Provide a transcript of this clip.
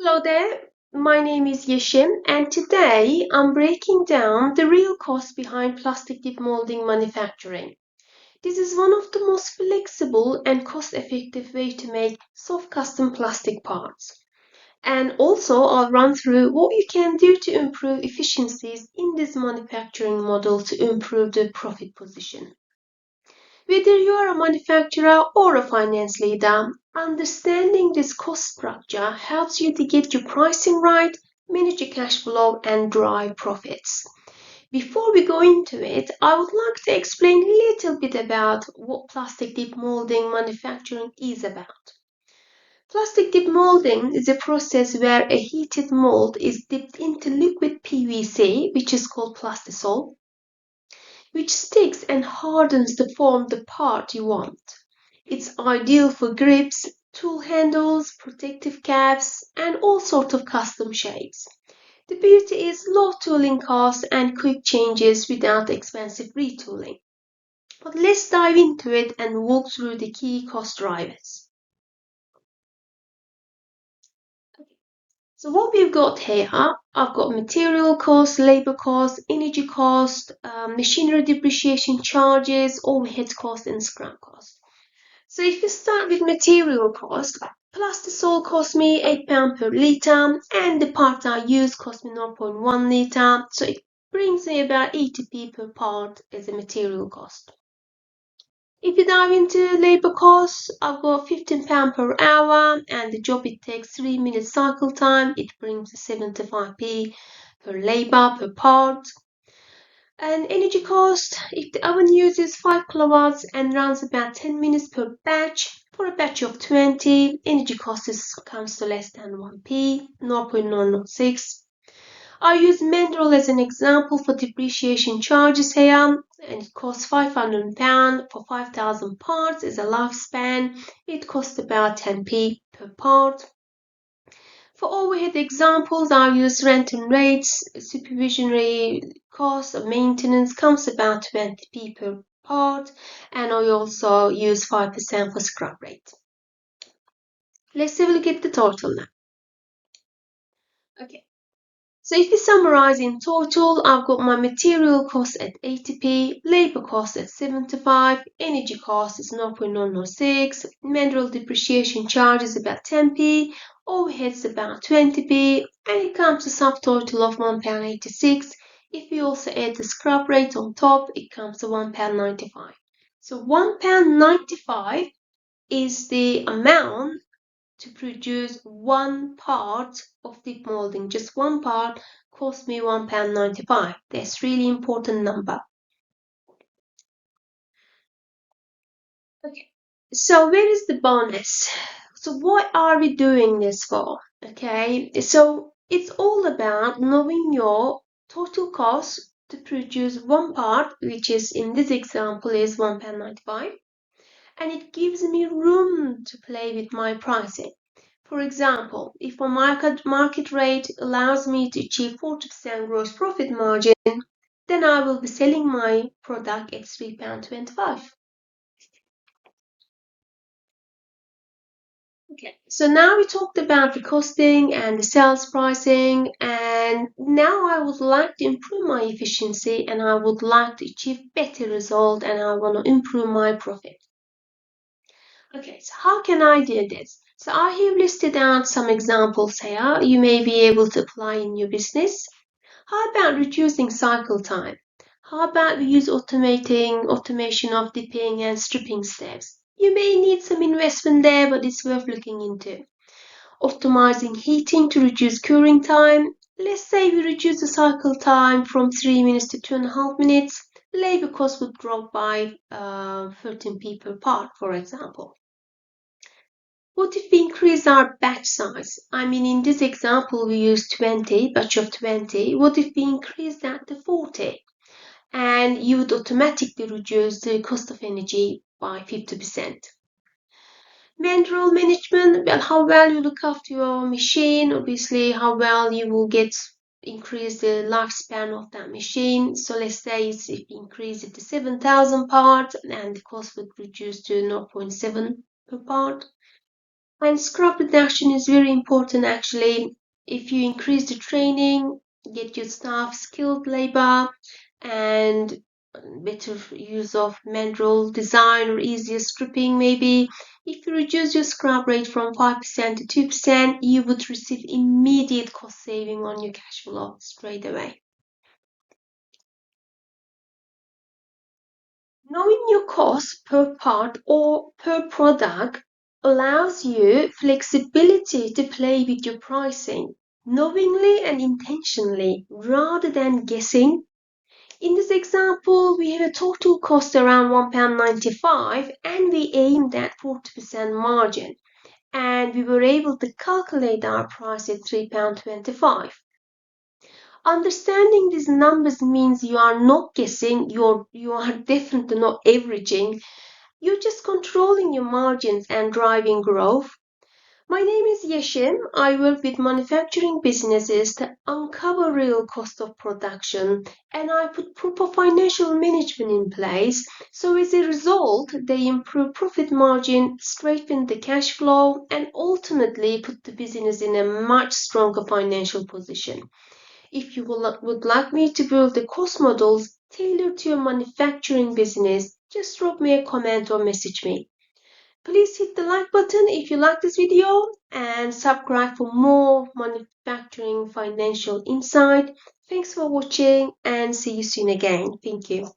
Hello there, my name is Yeşim and today I'm breaking down the real cost behind plastic dip molding manufacturing. This is one of the most flexible and cost-effective way to make soft custom plastic parts. And also I'll run through what you can do to improve efficiencies in this manufacturing model to improve the profit position. Whether you are a manufacturer or a finance leader, understanding this cost structure helps you to get your pricing right, manage your cash flow, and drive profits. Before we go into it, I would like to explain a little bit about what plastic dip molding manufacturing is about. Plastic dip molding is a process where a heated mold is dipped into liquid PVC, which is called plastisol, which sticks and hardens to form the part you want. It's ideal for grips, tool handles, protective caps, and all sorts of custom shapes. The beauty is low tooling costs and quick changes without expensive retooling. But let's dive into it and walk through the key cost drivers. So what we've got here, I've got material cost, labor cost, energy cost, machinery depreciation charges, overhead cost, and scrap cost. So if you start with material cost, plastisol cost me £8 per litre and the part I use cost me 0.1 litre, so it brings me about 80p per part as a material cost. If you dive into labour costs, I've got £15 per hour and the job it takes 3 minutes cycle time, it brings 75p per labour per part. And energy cost, if the oven uses 5 kilowatts and runs about 10 minutes per batch, for a batch of 20, energy cost comes to less than 1p, 0.906. I use Mendrol as an example for depreciation charges here, and it costs £500 for 5,000 parts as a lifespan. It costs about 10p per part. For overhead examples, I'll use rent and rates, supervisory costs of maintenance comes about 20p per part, and I also use 5% for scrap rate. Let's have a look at the total now. Okay. So if we summarize in total, I've got my material cost at 80p, labor cost at 75, energy cost is 0.006, mineral depreciation charge is about 10p, overheads about 20p, and it comes to subtotal of £1.86. If we also add the scrap rate on top, it comes to £1.95. So £1.95 is the amount to produce one part of dip molding. Just one part cost me £1.95. That's really important number. Okay, so where is the bonus? So what are we doing this for? Okay, so it's all about knowing your total cost to produce one part, which is in this example is £1.95, and it gives me room to play with my pricing. For example, if a market rate allows me to achieve 40% gross profit margin, then I will be selling my product at £3.25. Okay, so now we talked about the costing and the sales pricing, and now I would like to improve my efficiency and I would like to achieve better result and I want to improve my profit. Okay, so how can I do this? So I have listed out some examples here you may be able to apply in your business. How about reducing cycle time? How about we use automation of dipping and stripping steps? You may need some investment there, but it's worth looking into. Optimizing heating to reduce curing time. Let's say we reduce the cycle time from 3 minutes to 2.5 minutes. Labor cost would drop by 13p per part, for example. What if we increase our batch size? I mean, in this example, we use 20, batch of 20. What if we increase that to 40? And you would automatically reduce the cost of energy by 50%. Manual management, well, how well you look after your machine, obviously how well you will increase the lifespan of that machine. So let's say if you increase it to 7,000 parts and the cost would reduce to 0.7 per part. And scrap reduction is very important actually. If you increase the training, get your staff skilled labor and better use of manual design or easier stripping maybe. If you reduce your scrap rate from 5% to 2%, you would receive immediate cost saving on your cash flow straight away. Knowing your cost per part or per product allows you flexibility to play with your pricing, knowingly and intentionally, rather than guessing. In this example, we have a total cost around £1.95 and we aimed at 40% margin, and we were able to calculate our price at £3.25. Understanding these numbers means you are not guessing, you are definitely not averaging, you're just controlling your margins and driving growth. My name is Yeşim. I work with manufacturing businesses to uncover real cost of production, and I put proper financial management in place. So as a result, they improve profit margin, strengthen the cash flow, and ultimately put the business in a much stronger financial position. If you would like me to build the cost models tailored to your manufacturing business, just drop me a comment or message me. Please hit the like button if you like this video and subscribe for more manufacturing financial insight. Thanks for watching and see you soon again. Thank you.